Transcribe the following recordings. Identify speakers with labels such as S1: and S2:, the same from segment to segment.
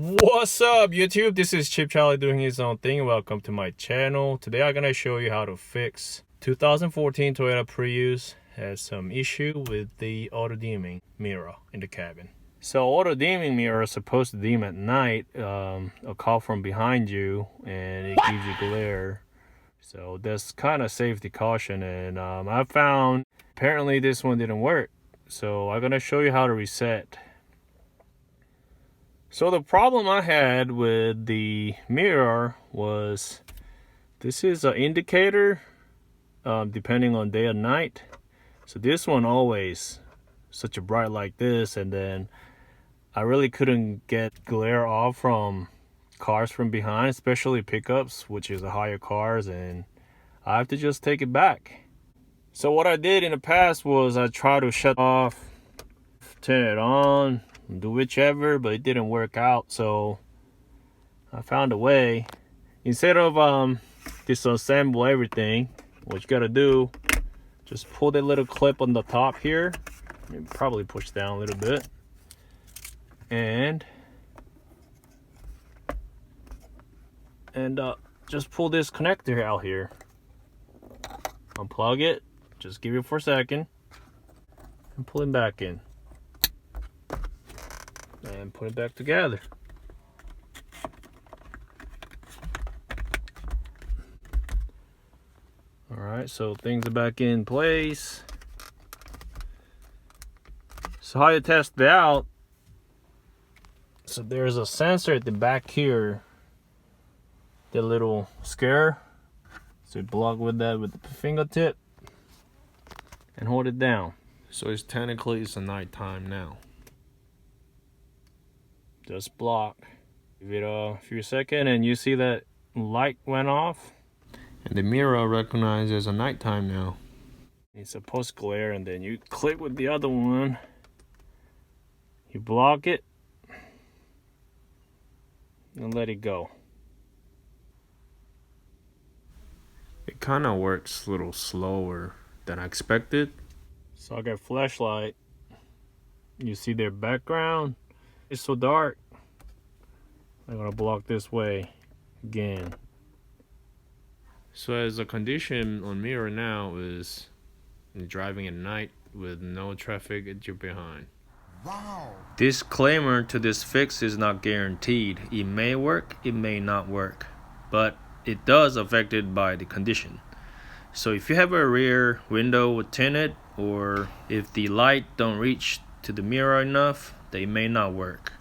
S1: What's up YouTube? This is Chip Charlie doing his own thing. Welcome to my channel. Today I'm gonna show you how to fix 2014 Toyota Prius. Has some issue with the auto dimming mirror in the cabin. So auto dimming mirror is supposed to dim at night, a call from behind you, and it gives you glare. So that's kind of safety caution, and I found apparently this one didn't work. So I'm gonna show you how to reset. So the problem I had with the mirror was this is an indicator depending on day or night. So this one always such a bright like this, and then I really couldn't get glare off from cars from behind, especially pickups, which is the higher cars, and I have to just take it back. So what I did in the past was I tried to shut off, turn it on, do whichever, but it didn't work out. So I found a way. Instead of disassemble everything, what you gotta do, just pull that little clip on the top here, maybe probably push down a little bit, and just pull this connector out here, unplug it, just give it for a second and pull it back in and put it back together. Alright, so things are back in place. So how you test it out, so there's a sensor at the back here, the little scare. So you block with that with the fingertip and hold it down. So it's technically a nighttime now. Just block. Give it a few seconds and you see that light went off. And the mirror recognizes a nighttime now. It's supposed to glare, and then you click with the other one. You block it and let it go. It kind of works a little slower than I expected. So I got flashlight. You see their background. It's so dark. I'm gonna block this way again. So as a condition on mirror now is driving at night with no traffic at your behind. Wow. Disclaimer to this fix is not guaranteed. It may work, it may not work, but it does affected by the condition. So if you have a rear window tinted, or if the light don't reach to the mirror enough, they may not work.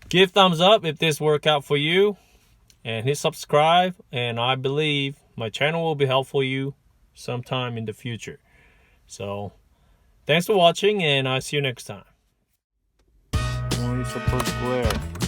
S1: Give thumbs up if this worked out for you, and hit subscribe, and I believe my channel will be helpful you sometime in the future. So thanks for watching, and I'll see you next time. Oh, you're supposed to glare.